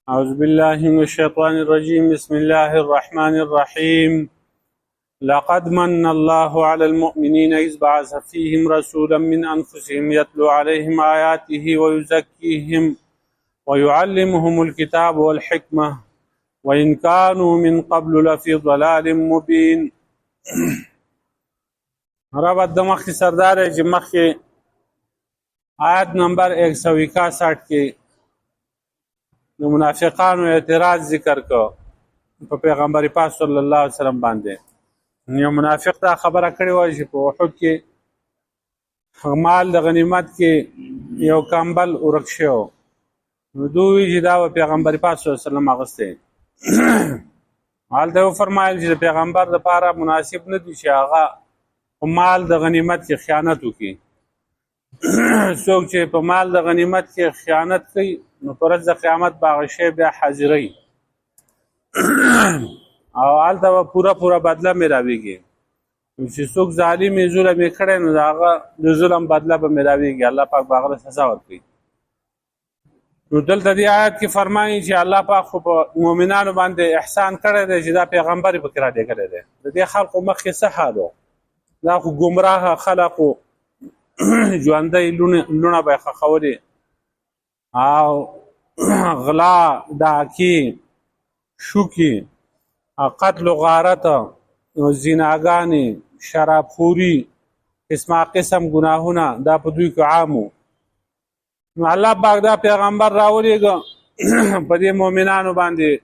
أعوذ بالله من الشيطان الرجيم. بسم الله الرحمن الرحيم. لقد من الله على المؤمنين إذ بعث فيهم رسولا من أنفسهم يتلو عليهم آياته ويزكيهم ويعلمهم الكتاب والحكمة وإن كانوا من قبل لفي ضلال مبين. رب د مخی سردار چې مخی آیت نمبر 161 کې د منافقانو اعتراض ذکر کو په پیغمبر پاک صلی الله علیه وسلم باندې. یو منافق دا خبره کړې و چې په احد کې مال د غنیمت کې یو کمبل ورک شو، نو دوی چې دا پیغمبر پاک صلی الله علیه وسلم اغسته حالته فرمایل چې پیغمبر لپاره مناسب نه دي چې هغه مال د غنیمت کې خیانت وکړي. څوک چې په مال د غنیمت کې خیانت کوي نو پر ورځ د قیامت به هغه شی بیا حاضروي او هلته به پوره بدله میراویږي. چې څوک ظالم یې ظلم یې کړی نو د هغه د ظلم بدله به میراویږي، الله پاک به هغه سزا ورکوي. نو دلته دې آیت کې فرمایي چې الله پاک خو په مؤمنانو باندې احسان کړی دی چې دا پیغمبر یې پکې راډېږلی دی. د دې خلقو مخکې څه حال و؟ دا خو ګمراه خلقو ژوندی لونه به یې ښخولې او غلا ډاکې شوکې قتل و غارت زیناګانې شرابخوري قسمه قسم ګناهونه دا په دوی کې عام وو. نو الله پاک دا پیغمبر راولېږه په دې مؤمنانو باندې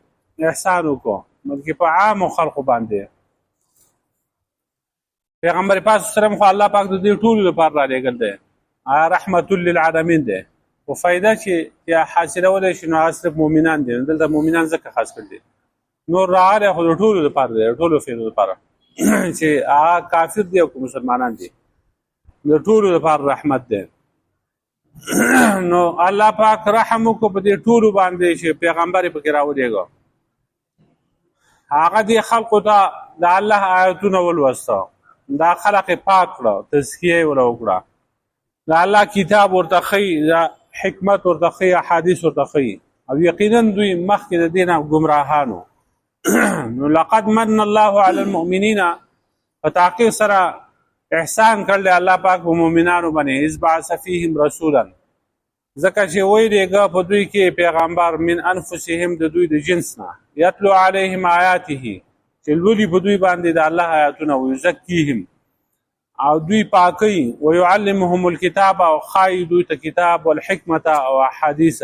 احسان وکړو، بلکې په عامو خلقو باندې. پیغمبر پاک صلی الله علیه وسلم خو الله پاک د دې ټولو لپاره رالیږل دی، رحمت للعالمین دی. خو فایده چې حاصلولی شي نو هغه صرف مؤمنان دي. دلته مؤمنان ځکه خاص کړي دي، نور راغلی خو د ټولو لپاره دی، د ټولو فیدو لپاره چې هغه کافر دي او که مسلمانان دي، د ټولو لپاره رحمت دی. نو الله پاک رحم وکړو په دې ټولو باندې چې پیغمبر یې پکې راولېږه. هغه دې خلقو ته د الله آیتونه ولوسته، دا خلق پاک کړه، تزکیه یې ورله وکړه، د الله کتاب ورته ښیي، د حکمت ورته ښیي، احادیث ورته ښیي، او یقینا دوی مخکې د دې نه ګمراهانو. نو لقد من الله علی المؤمنین، په تحقیق سره احسان کړل الله پاک په مؤمنانو باندې. اذ بعث فیهم رسولا، ځکه چې ویلېږه په دوی کې پیغمبر من انفسهم، د دوی د جنس نه، یتلو علیهم آیاته، چې لولي په دوی باندې د الله آیاتونه، ویزکیهم، او دوی پاکوي، ویعلمهم الکتاب، او ښایي دوی ته کتاب، والحکمت، او احادیث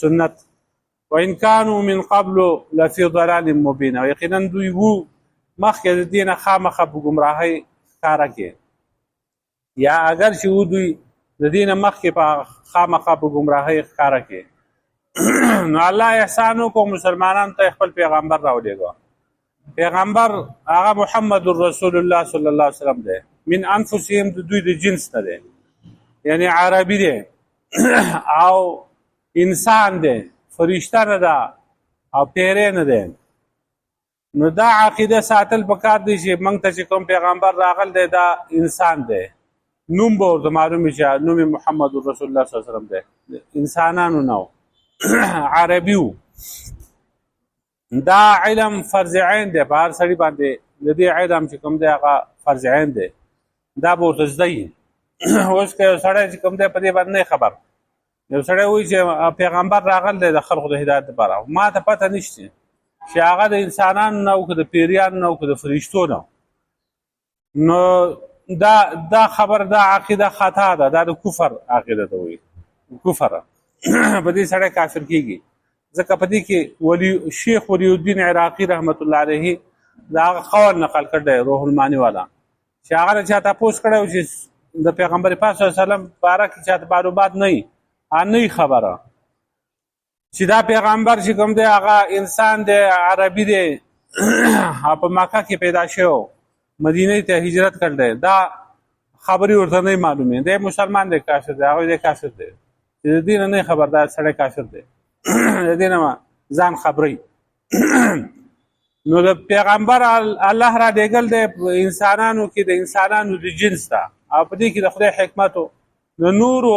سنت، وان کانوا من قبل لفی ضلال مبین، او یقینا دوی وو مخکې د دې نه خامخا په ګمراهۍ ښکاره کې، یا اگر چې وو دوی د دې نه مخکې په خامخا په ګمراهۍ ښکاره کې. نو الله احسان وکړو مسلمانانو ته خپل پیغمبر راولېږه. پیغمبر هغه محمد رسول الله صلی الله علیه وسلم دی، من انفسهم، د دوی د جنس نه دی، یعنی عربي دی او انسان دی، فرشته نه ده او پیری نه دی. نو دا عقیده ساتل پکار دی چې موږ ته چې کوم پیغمبر راغل دی دا انسان دی، نوم به ورته معلوم وي چې نوم محمد رسول الله صلی الله علیه وسلم دی، انسانانو نه عربي و. دا علم فرض عین دی په هر سړي باندې، د دې علم چې کوم دی هغه فرض عین دی، دا به ورته زده وي. اوس که یو سړی چې کوم دی په دې باندې نه خبر، یو سړی وایي چې پیغمبر راغلی دی د خلقو د هدایت لپاره، ما ته پته نشته چې هغه د انسانانو نه او که د پیریانو نه او که د فرشتو نه، نو دا خبر، دا عقیده خطا ده، دا د کفر عقیده ته وایي، کفر. په دې سړی کافر کېږي، ځکه په دې کې شیخ ولی الدین عراقي رحمت الله علیه دا هغه قول نقل کړی دی، روح المانی والا، چې هغه نه چا تپوس کړی و چې د پیغمبر پاک صلی الله علیه وسلم باره کې چاته معلومات نه وي، نه خبره چې دا پیغمبر چې کوم دی هغه انسان دی، عربي دی، په مکه کې پیدا شوی، مدینې ته هجرت کړی دی، دا خبرې ورته نه معلومې. دی مسلمان دی، کافر دی، هغوی دی کافر دی، چې د دې نه نه خبردار سړی کافر دی، د دې نه ځان خبروي. نو د پیغمبر الله را ډېږل دی په انسانانو کې د انسانانو د جنس ته، او په دې کې د خدای حکمت د نورو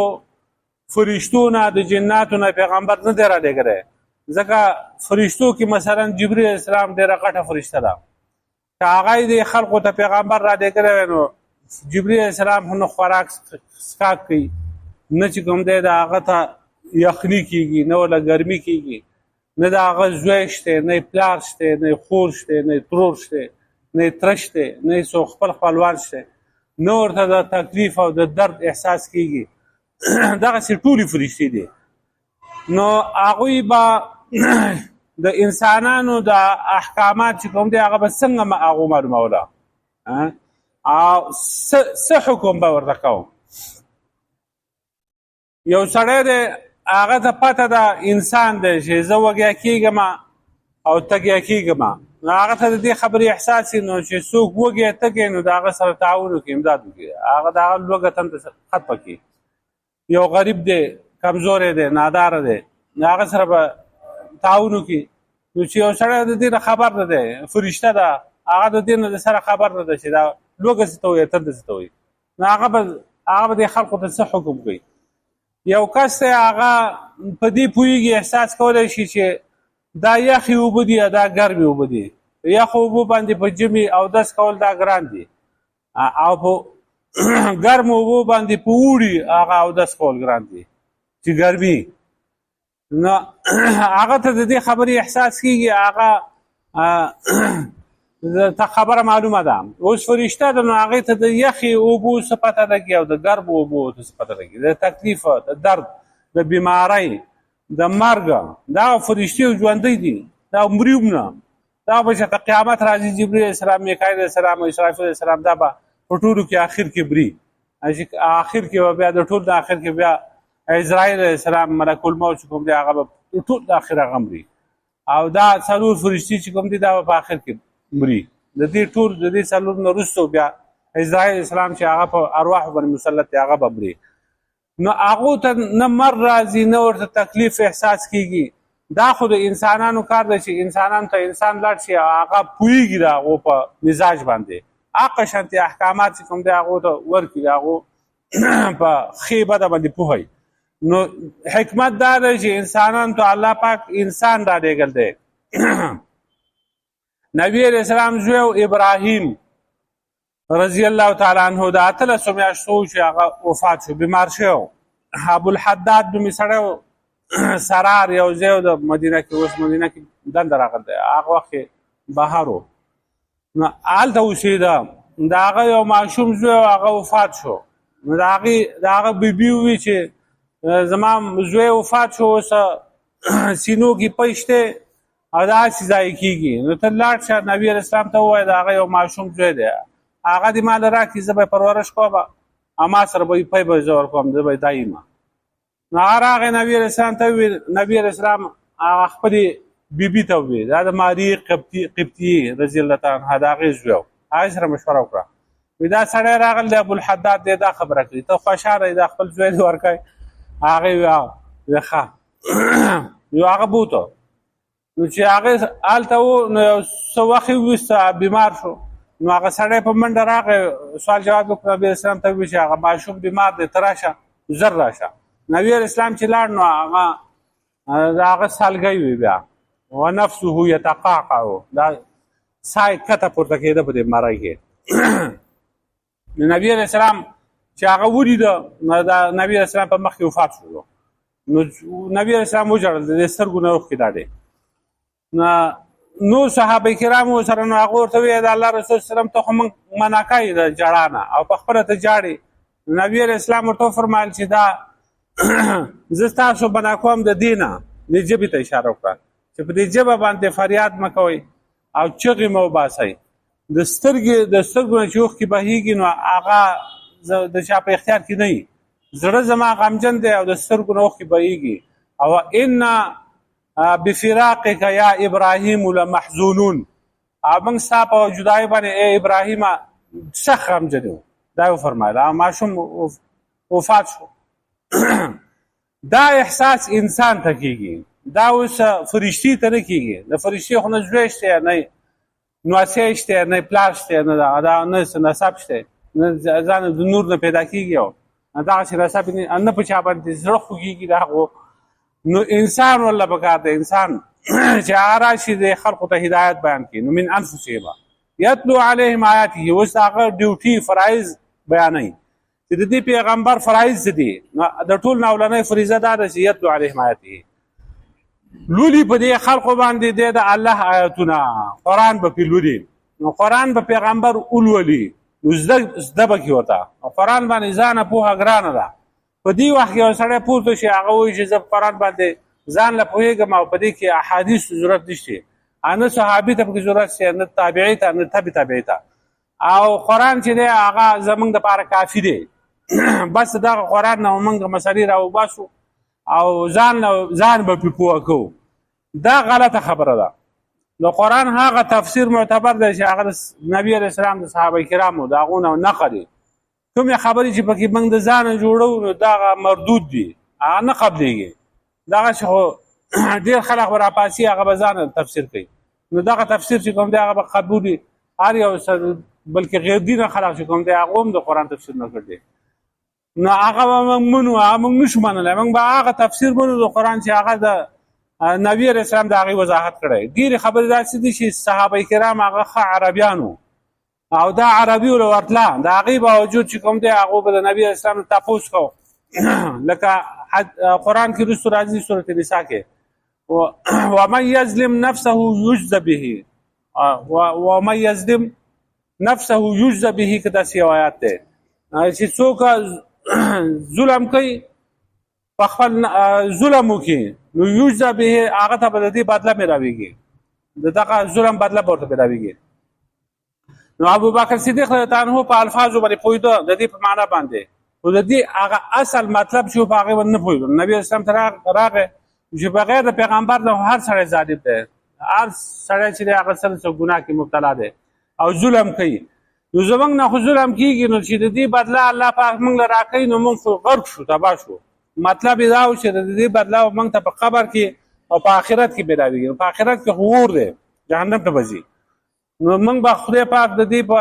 فرشتو نه د جناتو نه پیغمبر نه دی رالیږلی ځکه فرشتو کې مثلا جبرئیل اسلام ډېره غټه فرشته ده که هغه یې د خلقو ته پیغمبر رالیږلی وی نو جبرئیل اسلام هم نه خوراک څښاک کوي نه چې کوم دی د هغه ته یخني کېږي نه ورله ګرمي کېږي نه د هغه زوی شته نه پلار شته نه خور شته نه ترور شته نه تره شته نه څوک خپل خپلوان شته نه ورته د تکلیف او د درد احساس کېږي دغسې ټولې فرشتې دي نو هغوی به د انسانانو د احکامات چې کوم دی هغه به څنګه هغو معلوموله او څه حکم به ورته کوم یو سړی دی هغه ته پته ده انسان دی چې زه وږی کېږم او تږی کېږم نو هغه ته د دې خبرې احساس نو چې څوک وږی تږی نو د هغه سره تعاون وکړي امداد وکړي هغه د هغه لوږه تن ته ختمه کړي یو غریب دی کمزوری دی ناداره دی نو هغه سره به تعاون وکړي نو چې یو سړی د دې نه خبر نه دی فرشته ده هغه د دې نه سره خبر نه ده چې دا لوږه څه ته وایي تنده څه ته وایي نو هغه به دې خلقو ته څه حکم کوي یو کس دی هغه په دې پوهېږي احساس کولی شي چې دا یخې اوبه دي یا دا ګرمې اوبه دي یخو اوبو باندې په ژمي اودس کول دا ګران دي او په ګرمو اوبو باندې په اوړي هغه اودس کول ګران دي چې ګرمي نو هغه ته د دې خبرې احساس کېږي هغه ته خبره معلومه ده اوس فرشته ده نو هغې ته د یخې اوبو څه پته لګي او د ګرمو اوبو ته څه پته لګي د تکلیف د درد د بیمارۍ د مرګ دا فرشتې ژوندی دي دا مري هم نه دا به چې قیامت راځي جبرئیل اسلام میکائیل اسلام او اسرافیل اسلام دا به په ټولو کې آخر کې بري آخر کې به بیا د ټول د آخر کې بیا اسرائیل اسلام ملک الموت چې کوم دی هغه به ټول د آخر هغه مري او دا څلور فرشتې چې کوم دي دا به په آخر کې مري د دې ټول د دې څلور نه وروسته بیا اسرائیل اسلام چې هغه په ارواحو باندې مسلط دی هغه به مري نو هغو ته نه مر راځي نه ورته تکلیف احساس کېږي دا خو د انسانانو کار دی چې انسانانو ته انسان لاړ شي هغه پوهېږي د هغو په مزاج باندې هغه شانتې احکامات چې کوم دی هغو ته ورکړي د هغو په ښې بده باندې پوهوي نو حکمت دا دی چې انسانانو ته الله پاک انسان رالیږل دی نبی علیه السلام زوی ابراهیم رضی الله تعالی عنه د 18 میاشتو چې هغه وفات شو بیمار شو ابوالحداد نومې سړی سرار یو ځای د مدینه کې اوس مدینه کې دنده راغلی دی هغه وخت بهر و نو هلته اوسېده د هغه یو ماشوم زوی هغه وفات شو نو د هغه بیبي وویل چې زما زوی وفات شو اوس سینو کې پیشته او دا هسې ضایع کېږي نو ته لاړ شه نبي علیه السلام ته ووایه د هغه یو ماشوم زوی دی هغه دې ما له راکړي زه به یې پرورش کوم او ما سره به پی به زه ورکوم زه به یې دایمه نو هغه راغی نبي علیه السلام ته وویل نبي علیه السلام هغه خپلې بیبي ته وویل دا د ماري قبطي رضی الله تعالی عنها د هغې زوی و هغې سره مشوره وکړه وایي دا سړی راغلی دی ابوالحداد دی دا خبره کوي ته خوشحاله یې دا خپل زوی دې ورکوې هغې ویل ښه یو هغه بوته نو چې هغې هلته و نو یو څه وخت وروسته بیمار شو نو هغه سړی په منډه راغی سوال جواب وکړه نبي اسلام ته وویل چې هغه ماشوم بیمار دی ته راشه زر راشه نبي اسلام چې لاړ نو هغه د هغه سالګۍ وي بیا ونفسه یتقاقع دا ساه یې کته پورته کېده په دې مرۍ کې نبي علیه السلام چې هغه ولیده نو د نبي علیه السلام په مخ کې وفات شو نو نبي علیه السلام وژړل د دې سترګو نه اوښکې لاړې نو صحابه کرامو سره نو هغه ورته وویل د الله رسول سلم ته خو موږ منع کوي د ژړا نه او په خپله ته ژاړې نبي علیه السلام ورته وفرمایل چې دا زه ستاسو منع کوم د دې نه دې ژبې ته اشاره وکړه چې په دې ژبه باندې فریاد مه کوئ او چغې مه وباسئ د سترګو نه چې اوښکې بهیږي نو هغه د چا په اختیار کې نه وي زړه زما غمجن دی او د سترګو نه اوښکې بهیږي او ان بفراقک یا ابراهیم لمحزونون موږ ستا په جدایۍ باندې ای ابراهیمه سخت غمجن یو دا یې وفرمایل ماشوم وفات شو دا احساس انسان ته کېږي دا اوس فرشتي ته نه کېږي د فرشتي خو نه زوی شته نه نواسۍ شته نه پلار شته نه نسب شته نه ځان د نور نه پیدا کېږي دغسې رسب نه په چا باندې زړه خوږېږي د هغو. نو انسان والله پکار دی انسان چې هغه راشي د خلقو ته هدایت بیان کړي. نو من انفسهم یتلو علیهم آیاته، اوس هغه ډیوټي فرایض بیانوي چې د دې پیغمبر فرایض څه دي. د ټول نه اولنۍ فریضه دا ده چې یتلو علیهم آیاته، لولي په دې خلقو باندې د الله آیاتونه، قرآن به پې لولي. نو قرآن به پیغمبر ولولي، نو زده به کړي ورته. قرآن باندې ځانه پوهه ګرانه ده. په دې وخت کې یو سړی پورته شي هغه وایي چې زه په قرآن باندې ځان له پوهېږم او په دې کې احادیث ضرورت نشته، نه صحابي ته پکې ضرورت شته، نه تابعي ته، نه تبع تابعي ته. او قرآن چې دی هغه زمونږ دپاره کافي دی. بس دغه قرآن نه موږ مسلې راوباسو او ځان به پرې پوهه کوو. دا غلطه خبره ده. د قرآن هغه تفسیر معتبر دی چې هغه د نبي علیه السلام د صحابه کرامو د هغو نه نقل دي. کومې خبرې چې پکې موږ د ځانه جوړو نو دغه مردود دي، هغه نه قبلېږي. دغسې خو ډېر خلک به راپاسي هغه به ځانه تفسیر کوي. نو دغه تفسیر چې کوم دی هغه به قبول هر یو بلکې غیر دینه خلک چې کوم دی هغه هم د قرآن تفسیر نه کړی. نو هغه به موږ منو، هغه موږ نشو منلی. موږ به هغه تفسیر منو د قرآن چې هغه د نبی علیه السلام د هغې وضاحت کړی. ډېرې خبرې داسې دي چې صحابه کرام هغه ښه عربیان وو او دا عربي ورله ورتله، د هغې باوجود چې کوم دی هغو به د نبي علیه السلام نه تپوس کو. لکه قرآن کې وروستو راځي سورة نساء کې ومن یظلم نفسه یجز به، ومن یظلم نفسه یجز به که داسې یو آیات دی چې څوک ظلم کوي په خپل ظلم وکړي نو یجز به هغه ته به د دې بدله ملاویږي، د دغه ظلم بدله به ورته ملاویږي. نو ابوبکر صدیق رضی الله عنه په الفاظو باندې پوهېده د دې په معنا باندې، خو د دې هغه اصل مطلب چې په هغې باندې نه پوهېده. نبي اسلام ته راغی چې بغیر د پیغمبر نه هر سړی ظالم دی، هر سړی چې دی هغه څه څه ګناه کې مبتلا دی او ظلم کوي. نو زموږ نه خو ظلم کېږي، نو چې د دې بدله الله پاک موږ له راکوي نو موږ خو غرق شو، تباه شو. مطلب یې دا و چې د دې بدله موږ ته په قبر کې او په آخرت کې ملاویږي. په آخرت کې خو اور دی، جهنم ته به ځي. نو موږ به خدای پاک د دې په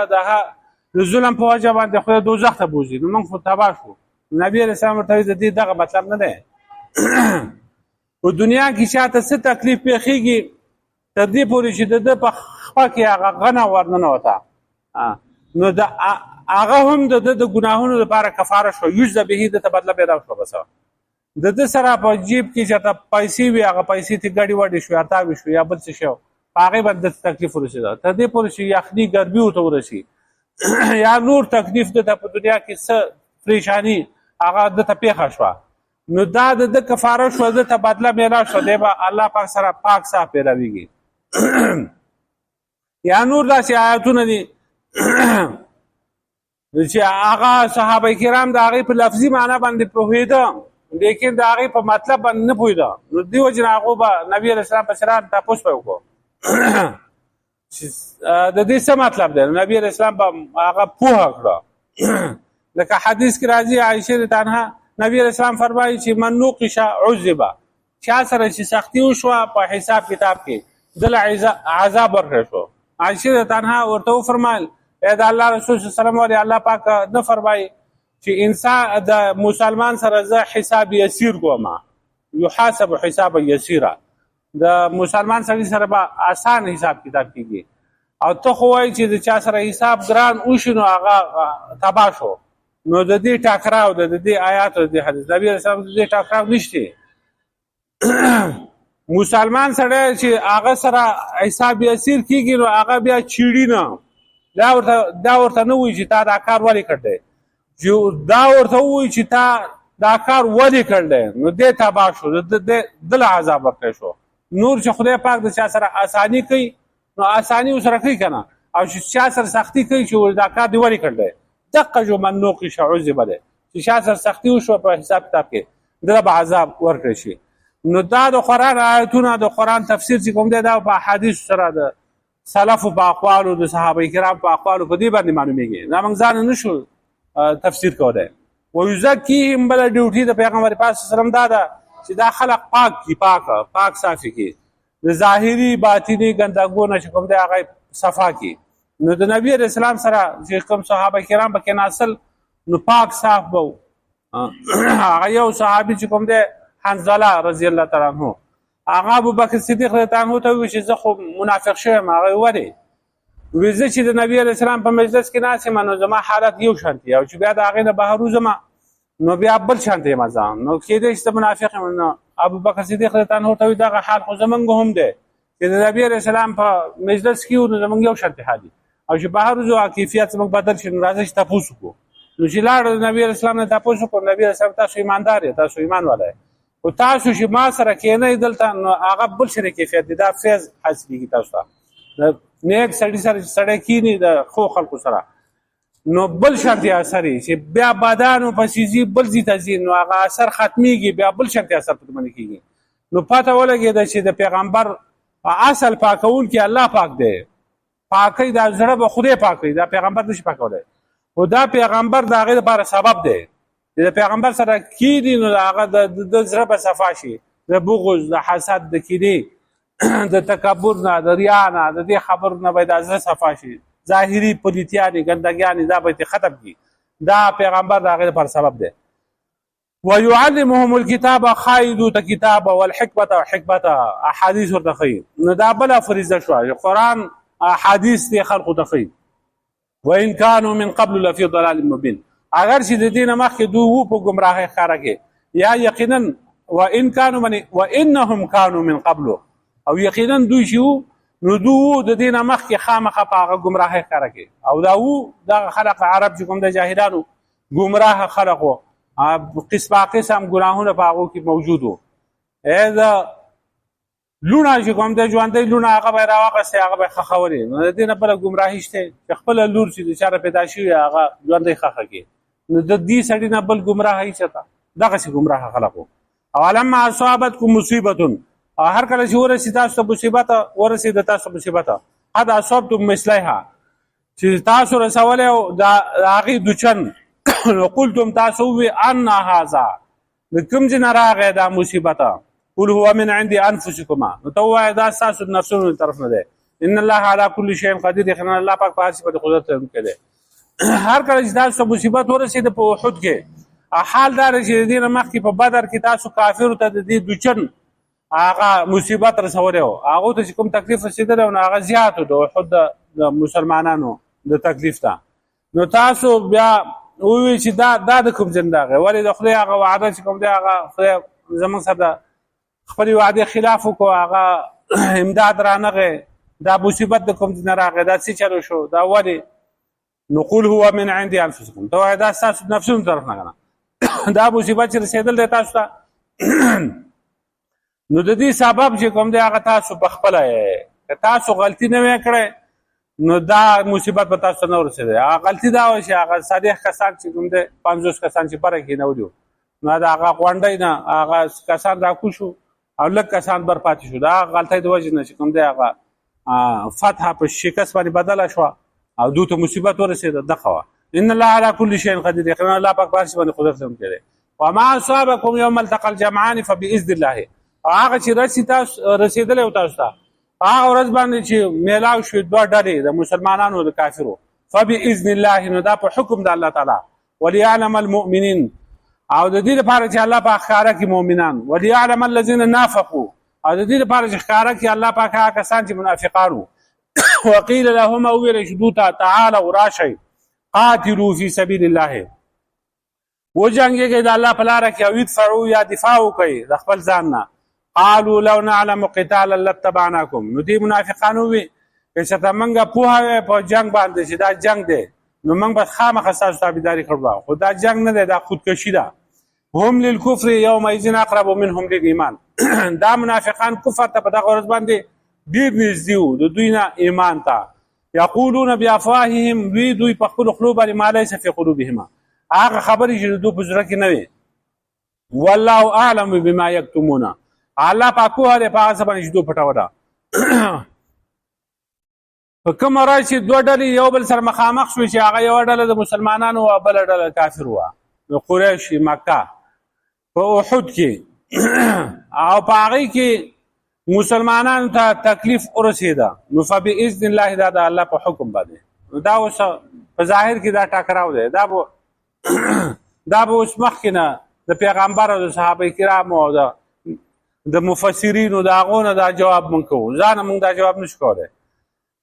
د ظلم په وجه باندې خدای دوزخ ته بوځي، نو موږ خو تباه شو. نبي علیه السلام ورته وایي د دې دغه مطلب نه دی. په دنیا کې چاته څه تکلیف پېښېږي تر دې پورې چې د ده په خپه کې هغه غنه ورننوته، نو د هغه هم د ده د ګناهونو لپاره کفاره شوه، یجز به ده ته بدله پیدا شوه. بس د ده سره په جیب کې چېرته پیسې وي، هغه پیسې ته ګډې وډې شوې یا تاوې شوې یا بل څه شی په هغې باندې دته تکلیف ورسېده، تر دې پورې چې یخني ګرمي ورته ورسي یا نور تکلیف دته په دنیا کې څه پریشاني هغه دته پېښه شوه، نو دا د ده کفاره شوه، دته بدله میلاو شوه، دی به الله پاک سره پاک صاف پیرویږي. یا نور داسې آیاتونه دي چې هغه صحابه کرام د هغې په لفظي معنا باندې پوهېده لیکن د هغې په مطلب باندې نه پوهېده. نو دې وجې نه هغو به نبي علیه السلام پسې را تپوس به یې وکړو د دې څه مطلب دی. نبي علیه السلام به هغه پوهه کړه. لکه حدیث کې راځي عایشې رضی الله عنها نبي علیه السلام فرمایي چې من نوقش عذب، چا سره چې سختي وشوه په حساب کتاب کې دله عذاب ورکړی شو. عایشې رضی الله عنها ورته وفرمایل ای د الله رسول صلی الله علیه وسلم ولې الله پاک نه فرمایي چې انسان د مسلمان سره زه حساب یسیر کوم، یحاسب حسابا یسیره، د مسلمان سړي سره به آسان حساب کتاب کېږي، او ته خو وایي چې د چا سره حساب ګران وشي نو هغه تباه شو. نو د دې ټاکراو د دې آیاتو د حدیث نبي علیه السلام د دې ټاکراو نشته. مسلمان سړی چې هغه سره حساب یسیر کېږي نو هغه بیا چیړي نه، دا ورته نه وایي چې تا دا کار ولې کړ دی، دا ورته ووایي چې تا دا کار ولې کړ دی، نو دی تباه شو، دله عذاب ورکړی شو. نور چې خدای پاک د چا سره آساني کوي نو آساني ورسره کوي که نه، او چې چا سره سختي کوي چې دا کار دې ولې کړ دی، دقه جو من نوقش عذب دی چې چا سره سختي وشوه په حساب کتاب کې دله به عذاب ورکړی شي. نو دا د قرآن آیتونه د قرآن تفسیر چې کوم دی دا په احادیثو سره د سلفو په اقوالو د صحابه کرام په اقوالو په دې باندې معلومیږي. دا موږ ځان نشو تفسیر کولی. ویزکیهم بله ډیوټي د پیغمبر پاک صلی الله علیه وسلم دا ده چې دا خلق پاک کی، پاک صافي کی، د ظاهري باطني ګندګونه چې کوم دی هغه صفا کی. نو د نبی علیه السلام سره چې کوم صحابه کرام پکې ناصل نو پاک صاف به هغه یو صحابي چې کوم دی حنظله رضی الله تعالی عنه هغه ابوبکر صدیق رضی الله عنه ته وویل چې زه خو منافق شوم. هغه ولې وایي زه چې د نبي علیه السلام په مجلس کې ناست یم نو زما حالت یو شانتي او چې بیا د هغې نه بهر وځم نو بیا بل شانتي یم زه نو کېدی چې ته منافق یم. نو ابوبکر صدیق رضی الله عنه ته وایي دغه حال خو زمونږ هم دی چې د نبي علیه السلام په مجلس کې نو زمونږ یو شانتي حال دي او چې بهر وځو کیفیت زمونږ بدل شي نو راځه چې تپوس وکړو. نو چې لاړو د نبي علیه السلام نه تپوس وکړو نبي علیه السلام تاسو ایماندار یې تاسو ایمان والا یې خو تاسو چې ما سره کېنئ دلته نو هغه بل شی کیفیت دی دا فیض حاصلېږي تاسو ته د نیک سړي سره چې سړی کښېني د ښو خلکو سره نو بل شانتي اثر یې چې بیا بادانو پسې ځي بل ځي ته ځي نو هغه اثر ختمېږي بیا بل شانتي اثر پکې باندې کېږي. نو پته ولګېده چې د پیغمبر اصل پاکونکی الله پاک دی پاکۍ دا زړه به خدای پاکوي دا پیغمبر نشي پاکولی خو دا پیغمبر د هغې لپاره سبب دی چې د پیغمبر سره کېني نو هغه د زړه به صفا شي د بغض د حسد د کینې د تکبر نه د ریا نه د دې خبر نه به د زړه صفا شي ظاهري پلیتیانې ګندګیانې دا به ختم کړي دا پیغمبر د هغې لپاره سبب دی. ويعلمهم الكتاب خایدو ته کتاب والحکمت او حکمت احادیث ورته ښیي نو دا بله فریضه شوه قرآن احادیث دې خلقو ته ښیي. وان كانوا من قبل لفي ضلال مبين اگر چې د دې نه مخکې دوی وو په ګمراهۍ ښکاره کې یا یقینا وان كانوا وانهم كانوا من قبل او یقینا دوی چې وو نو دوی وو د دې نه مخکې خامخا په هغه ګمراهۍ ښکاره کې او دا وو دغه خلق عرب چې کوم د جاهلانو ګمراه خلق وو قسمه قسم ګناهونه په هغو کې موجود وو. دا لونه چې کوم دی ژوندی لونه هغه به یې راواغستې هغه به یې خښولې نو د دې نه بله ګمراهي شته چې خپله لور چې د چاره پیدا شوي هغه ژوندی خښه کړي نو د دې سړي نه بل ګمراه هیڅ دغسې ګمراه خلق وو. او لما اصابتکم مصیبتون او هر کله چې ورسېد تاسو ته مصیبت ورسېده تاسو ته مصیبت قد اصابتم مثلیها چې تاسو رسولی او د هغې دوچن نو قلتم تاسو ووې ان هذا د کوم ځای نه راغی دا مصیبت قل هو من عند انفسکما نو ته ووایه دا ستاسو د نفسونو د طرف نه دی ان الله على كل شیء قدیر یقینا الله پاک په هر څه باندې قدرت لرونکی دی. هر کله چې تاسو ته مصیبت ورسېده په احد کې حال دا دی چې د دې نه مخکې په بدر کې تاسو کافرو ته د دې دوچن هغه مصیبت رسولی و هغو ته چې کوم تکلیف رسېدلی و نو هغه زیات و د احد د مسلمانانو د تکلیف ته نو تاسو بیا ووایي چې دا د کوم ځای نه راغی ولې د خدای هغه وعده چې کوم دی هغه خدای زموږ سره د خپلې وعدې خلاف وکړو هغه امداد رانغی دا مصیبت د کوم ځای نه راغی دا څه چلو شو دا ولې نو قل هو من عند انفسکم ته وایه دا ستاسو د نفسونو طرف نه که دا مصیبت چې رسېدل دی تاسو ته نو د دې سبب چې کوم دی هغه تاسو په خپله یې که تاسو غلطي نه وی کړی نو دا مصیبت به تاسو ته نه ورسېدی هغه غلطي دا وه چې هغه صالح کسان چې کوم دی 50 کسان چې بره کېنولي نو د هغه غونډۍ نه هغه کسان راکوز شو او لږ کسان بر پاتې شو د هغه غلطۍ د وجې نه چې کوم دی هغه فتحه په شکست باندې بدله شوه او دوی ته مصیبت ورسېده دغه وه ان الله على كل شيء قدیر یقینا الله پاک په هر څه باندې قدرت لرونکی دی. وما اصابکم یوم التقى الجمعان فباذن الله هغه چې رسېدلی و تاسو ته هغه ورځ باندې چې میلاو شوې دوه ډلې د مسلمانانو د کافرو فباذن الله نو دا په حکم د الله تعالی وليعلم المؤمنین او د دې لپاره چې الله پاک ښکاره کړي مؤمنان وليعلم الذين نافقوا او د دې لپاره چې ښکاره کړي الله پاک هغه کسان چې منافقان وو وقیل لهم وویل شي دوی ته تعالوا راشئ قاتلوا فی سبیل الله وجنګېږئ د الله په لاره کې او ادفعوا یا دفاع وکړئ د خپل ځان نه قالوا لو نعلم قتالا لاتبعناکم نو دې منافقان ووي که چېرته موږ پوهه وی په جنګ باندې چې دا جنګ دی نو موږ به خامخا ستاسو تابعداري کړو خو دا جنګ نه دی دا خودکشي ده هم للکفر یومئذ اقرب منهم للایمان دا منافقان کفر ته په دغه ورځ باندې ډېر نږدې وو د دوی نه ایمان ته یقولون بافواههم دوی په خپلو خولو باندې ما لیس فی قلوبهما هغه خبرې چې د دوی په زړه کې نه وي والله اعلم بما یکتمونه الله پاک پوهه دی په هغه څه باندې چې دوی پټوله په کومه ورځ چې دوه ډلې یو بل سره مخامخ شوې چې هغه یوه ډله د مسلمانانو وه بله ډله کافر وه د قریش مکه په احد کې او په هغې کې مسلمانانو ته تکلیف ورسېده نو فباذن الله دا د الله په حکم باندې نو دا اوس په ظاهر کې دا ټکراو دی دا به دا به اوس مخکې نه د پیغمبر او د صحابه کرامو او د مفسرینو د هغو نه دا جواب مونږ کوو، ځانه مونږ دا جواب نشو کولی.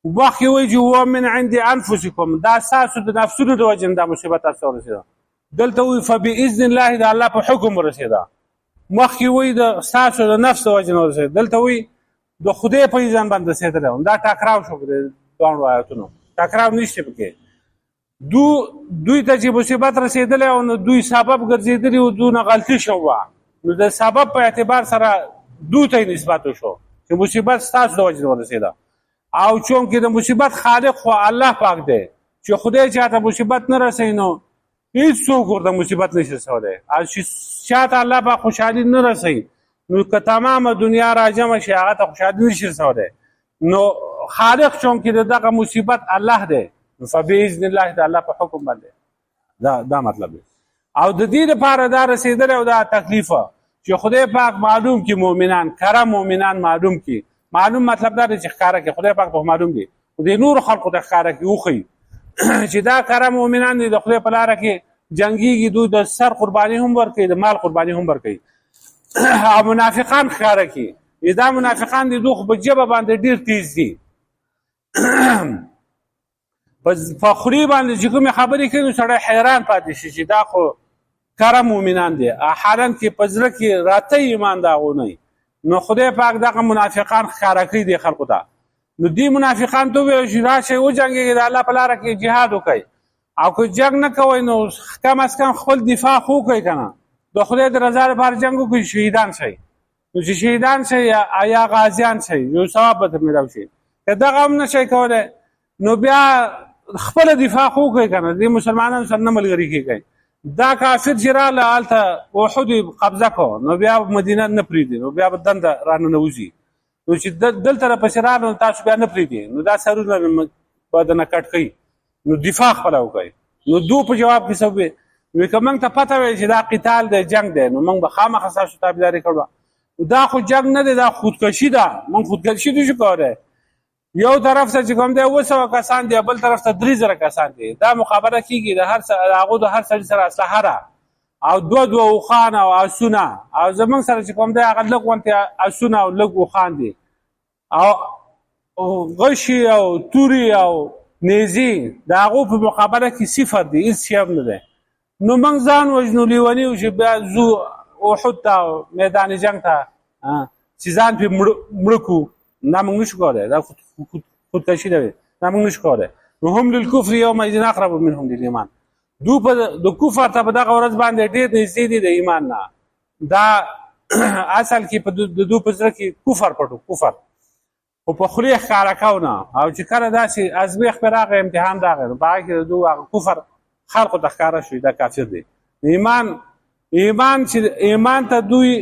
مخکې وایي چې هو من عند انفسکم، دا ستاسو د نفسونو د وجې نه دا مصیبت تاسو ته ورسېده. دلته وایي فباذن الله، د الله په حکم ورسېده. مخکې وایي د ستاسو د نفس د وجې نه ورسېده، دلته وایي د خدای په اذن باندې رسېدلی. دا ټکراو شو د دواړو آیاتونو، ټکراو نشته پکې. دوی ته چې مصیبت رسېدلی او نو دوی سبب ګرځېدلي او دونه غلطي شوه، نو د سبب په اعتبار سره دوی ته نسبت وشو چې مصیبت ستاسو د وجې نه ورسېده. او چونکې د مصیبت خالق خو الله پاک دی، چې خدای چاته مصیبت نه رسوي نو هېڅوک ورته مصیبت نشي رسولی. او چې چاته الله پاک خوشحالي نه رسوي نو که تمامه دنیا راجمع شي هغه ته خوشحالي نشي رسولی. نو خالق چونکې د دغه مصیبت الله دی، فباذن الله د الله په حکم باندې دا مطلب دی. او د دې لپاره دا رسېدلی او دا تکلیفه چې خدای پاک معلوم کړي مؤمنان، کره مؤمنان معلوم کړي. معلوم مطلب دا دی چې ښکاره کړي، خدای پاک ته معلوم دي، خو د نورو خلقو ته ښکاره کړي وښیي چې دا کره مؤمنان دي، د خدای په لاره کې جنګېږي، دوی د سر قرباني هم ورکوي، د مال قرباني هم ورکوي. او منافقان ښکاره کړي، دا منافقان دي، دوی خو په ژبه باندې ډېر تیز دي، په خولې باندې چې کومې خبرې کوي نو سړی حیران پاتې شي چې دا خو کره مؤمنان دي، حالان کې په زړه کې راته ایمان د هغو نه. نو خدای پاک دغه منافقان ښکاره کړي دي خلکو ته. نو دې منافقان ته وویل چې راشئ وجنګېږئ، د الله په لاره کې جهاد وکئ، او که جنګ نه کوئ نو کم از کم خپل دفاع خو وکئ که نه، د خدای د رضا لپاره جنګ وکړئ، شهیدان شئ. نو چې شهیدان شئ یا غازیان شئ یو ثواب به ته میلاو شي. که دغه هم نه شئ کولی نو بیا خپله دفاع خو وکئ که نه، دې مسلمانانو سره نه ملګري کېږئ. دا کافر چې راله هلته احد قبضه کو نو بیا مدینه نه پرېږدي، نو بیا به دنده راننوځي. نو چې دلته راپسې راغله نو تاسو بیا نه پرېږدي، نو دا سرونه به درنه کټ کوي، نو دفاع خپله وکړئ. نو دو په جواب کې څه وویل؟ وایي که موږ ته پته وی چې دا قتال دی، جنګ دی، نو موږ به خامخا ستاسو تابعداري کړو. دا خو جنګ نه دی، دا خودکشي ده، موږ خودکشي نشو کولی. یو طرف ته چې کوم دی 200 کسان دي، بل طرف ته 3000 کسان دي، دا مخابره کېږي، د هغو د هر سړي سره اسلحه ده او دوه اوښان او اسونه، او زموږ سره چې کوم دی هغه لږ غونتې اسونه او لږ اوښان دي، او غشي او توري او نیزې د هغو په مقابله کې صفر دي، هېڅ شی هم نه دی. نو موږ ځان وژنو لیوني و چې بیا ځو احد ته او میدان جنګ ته چې ځان پرې مړه کړو، دا موږ نشو کولی، دا خودکشي ده، دا موږ نشو کولی. نو هم للکفر یومئذ اقرب منهم للایمان، دوی د کفر ته په دغه ورځ باندې ډېر نږدې دي د ایمان نه. دا اصل کې د دوی په زړه کې کفر پټ و، کفر خو په خولې یې ښکاره کو نه. او چې کله داسې ازمیښت پرې راغی، امتحان راغی، نو په هغه کې د دوی هغه کفر خلقو ته ښکاره شو، دا کافر دی. ایمان ته دوی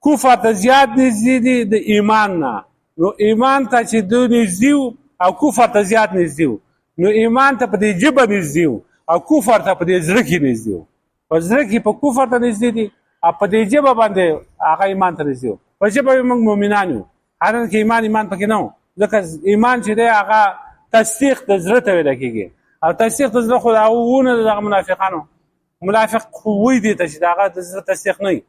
کفر ته زیات نږدې دي د ایمان نه. نو ایمان ته چې دوی نږدې وو او کفر ته زیات نږدې وو، نو ایمان ته په دې ژبه نږدې وو او کفر ته په دې زړه کې نږدې وو. په زړه کې په کفر ته نږدې دي او په دې ژبه باندې هغه ایمان ته نږدې وو. په ژبه یې موږ مؤمنان یو، حالانکه ایمان پکې نه و، ځکه ایمان چې دی هغه تصدیق د زړه ته ویل کېږي، او تصدیق د زړه خو هغه وونه د دغه منافقانو. منافق خو وایي دې ته چې د هغه د زړه تصدیق نه وي،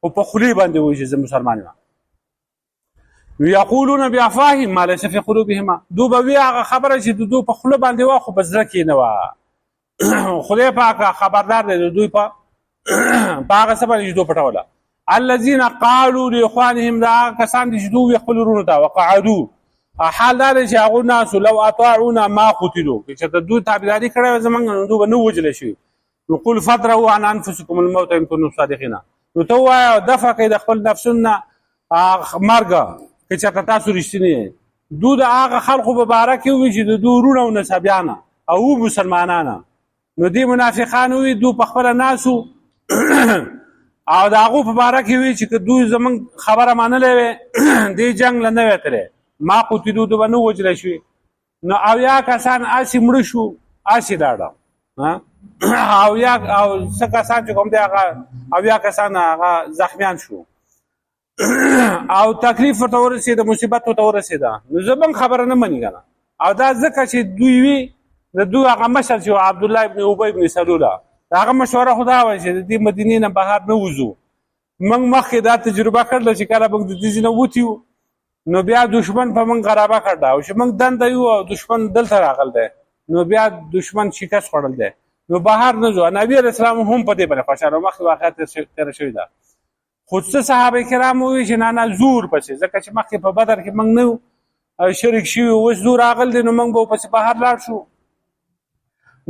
خو په خولې باندې وایي چې زه مسلمان یم. یقولون بافواههم ما لیس فی قلوبهم، دو به وی هغه خبره چې د دوی په خوله باندې وه خو په زړه کې نه وه. خدای پاک خبردار دی د دوی په هغه څه باندې چې دوی پټوله. الذین قالوا لاخوانهم، دا هغه کسان دي چې دوی ویل خپلو وروڼو ته وقعدوا، حال دا دی چې هغو ناسو لو اطاعونا ما قتلوا، که چېرته دوی تابعداري کړې وه زموږ نو دوی به نه وژلی شوي. نو قل فادرؤوا عن انفسکم الموت ان کنتم صادقین، نو ته ووایه دفع کوئ د خپل نفسونو نه مرګه که چېرته تاسو رښتیني یې. دوی د هغه خلقو په باره کې ووایي چې د دوی وروڼه او نسبیانه او مسلمانانه. نو دې منافقان ووایي دوی په خپله ناسو او د هغو په باره کې وایي چې که دوی زموږ خبره منلی وې دې جنګ له نه وی تللی، ما قتلو دوی به نه وژلی شوي. نو اویا کسان هسې مړه شو، هسې لاړه، او څه کسان چې کوم دی هغه اویا کسان هغه زخمیان شو او تکلیف ورته ورسېده، مصیبت ورته ورسېده. نو زموږ خبره نه مني که نه. او دا ځکه چې دوی وي د دوی هغه مشر چې عبدالله ابن ابی ابن سلوله، هغه مشوره خو دا وایي چې د دې مدینې نه بهر نه وځو. موږ مخکې دا تجربه کړله چې کله موږ د دې ځای نه وتي نو بیا دشمن په موږ غلبه کړله او چې موږ دنده یو او دشمن دلته راغلی دی نو بیا دشمن شکست خوړل دی نو بهر نه ځو. نبي علیه السلام هم په دې باندې خوشحاله مخکې واقعه تېره شوې ده. خو څه صحابه کرام ووایي چې نه زور پسې ځکه چې مخکې په بدر کې موږ نه شریک شوي اوس زور راغلی دی نو موږ به ورپسې بهر لاړ شو.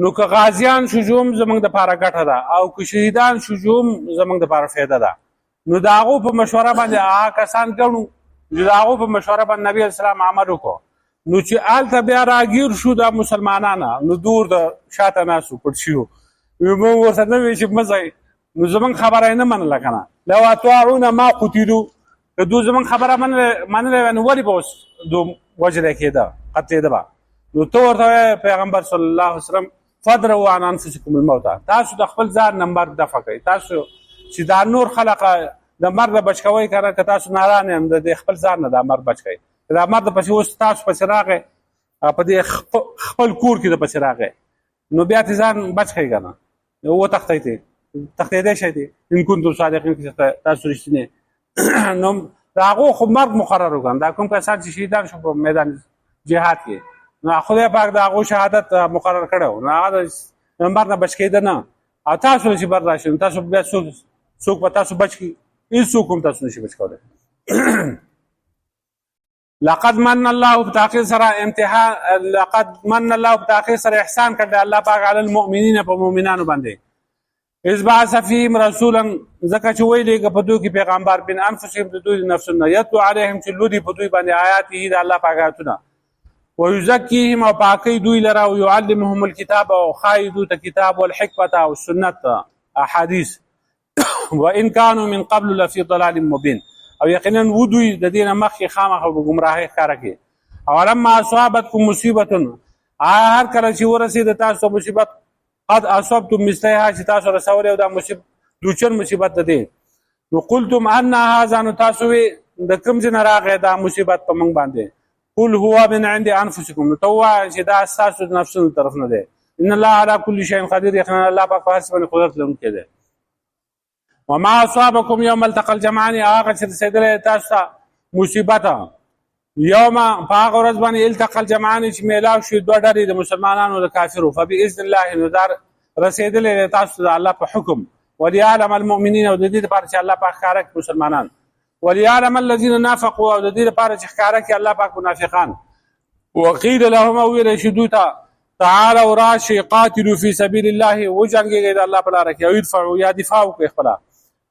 نو که غازیان شجوع هم زموږ دپاره ګټه ده او که شهیدان شجوع هم زموږ دپاره فایده ده. نو د هغو په مشوره باندې هغه کسان ګڼو چې د هغو په مشوره باندې نبي علیه السلام عمل وکړو. نو چې هلته بیا راګیر شو د مسلمانانو نو دور د شاته ناستو پټ شو موږ ورته نه وایو چې مه ځئ نو زموږ خبره یې نه منله که نه لو اطاعونا ما قتلو که دوی زموږ خبره منلی وی نو ولې به اوس دوی وژلی کېده قتلېده به. نو ته ورته وایې پیغمبر صلی الله علیه وسلم فدروا عن انفسکم الموت تاسو د خپل ځان نه مرګ دفع کوئ. تاسو چې دا نور خلق د مرګ نه بچ کوئ که نه که تاسو ناران یم د خپل ځان نه دا مرګ بچ کوئ. دا مرګ پسې اوس تاسو پسې راغی په دې خپل کور کې د پسې راغی نو بیا ترې ځان بچ کوئ که نه وتښتئ ترې تښتېدی شئ ترې ان کنتم صادقین چې تاسو رښتینې نو د هغو خو مرګ مقرر وکړم. دا کوم کسان چې شهیدان شو په میدان جهاد کې نو خدای پاک د هغو شهادت مقرر کړی و نو هغه د مرګ نه بچ کېده نه. او تاسو چې بر راشئ تاسو بیا څوک به تاسو بچ کړي هېڅوک هم تاسو نشي بچ کولی. لقد من الله بتاخير سره احسان کړ الله پاک علی المؤمنین په مؤمنانو باندې اذ بعث فيهم رسولا زکه چې ویلې په دوی کې پیغمبر بن انفسهم د دوی نفسونه یتلو علیهم چې لودي په دوی باندې آیاته د الله پاک آیاتونه ويزكيهم او پاکي دوی لره او يعلمهم الكتاب او خايدو ته کتاب والحکمت او سنت احاديث وان كانوا من قبل لفي ضلال مبين او یقینا ودوی د دینه مخکې خامخا په ګمراهۍ ښکاره کې. او لما اصابتکم مصیبت هر کله چې ورسېده تاسو مصیبت قد اصبتم مثلها چې تاسو رسولې او دا مصیبت دوچن مصیبت ده دی نو قلتم ان هذا نو تاسو د کوم ځای نه راغی دا مصیبت په موږ باندې قل هو من عند انفسکم نو ته ووایه چې دا ستاسو د نفسونو طرف نه دی. ان الله على كل شيء قدیر یقینا الله پاک په هر څه باندې قدرت لرونکی دی. وما اصابكم يوم التقى الجمعان هغه چې رسېدلی تاسو ته مصیبت یوم په هغه ورځ باندې التقى الجمعان چې میلاو شي دوه ډلې د مسلمانانو د کافرو فباذن الله نو دا رسېدلی تاسو د الله په حکم وليعلم المؤمنین او د دې لپاره چې الله پاک ښکاره کړي مسلمانان وليعلم الذين نافقوا او د دې لپاره چې ښکاره کړي الله پاک منافقان وقيل لهم ویل شي دوی ته تعالوا راشي قاتلوا في سبيل الله وجنګېږئ د الله په لاره کې او يدفعوا یا دفاع وکړئ خپله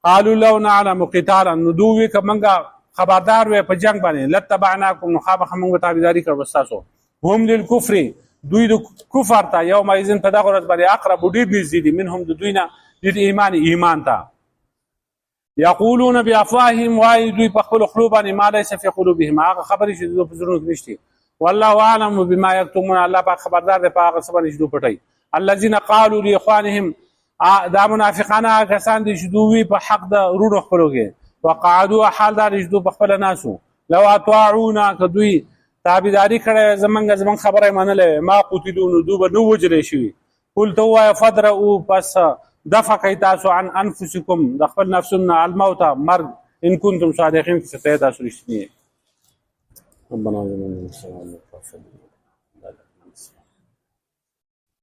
قالوا لو نعلم قتالا نو دوی وی که موږ خبردار وی په جنگ باندې لتبعناکم نو خامخا موږ تابعداري کړو ستاسو هم للکفر دوی د کفر ته یومئذ په دغه ورځ باندې اقرب ډېر نږدې دي منهم د دوی نه ایمان ته یقولون بافواههم وایي دوی په خپلو خولو باندې ما لیس فی قلوبهم هغه خبرې چې دوی په زړونو کې نشتي والله اعلم بما یکتمون الله پاک خبردار دی په هغه څه باندې چې دوی پټوي. الذین قالوا لاخوانهم دا منافقان کسان دي چې دوی په حق د وروڼو خپلو کې وقعدوا حال دا چې دوی په خپله ناسو لو اطاعونا که دوی تابعداري کړی زموږ خبره یې منلی ما قتلو نو دوی به نه وژلی شوي. قل ته ووایه فدرؤ پس دفع کوي تاسو عن انفسکم د خپل نفسونه الموت مرګ ان کنتم صادقین چې ته تاسو رښتینی. ربنا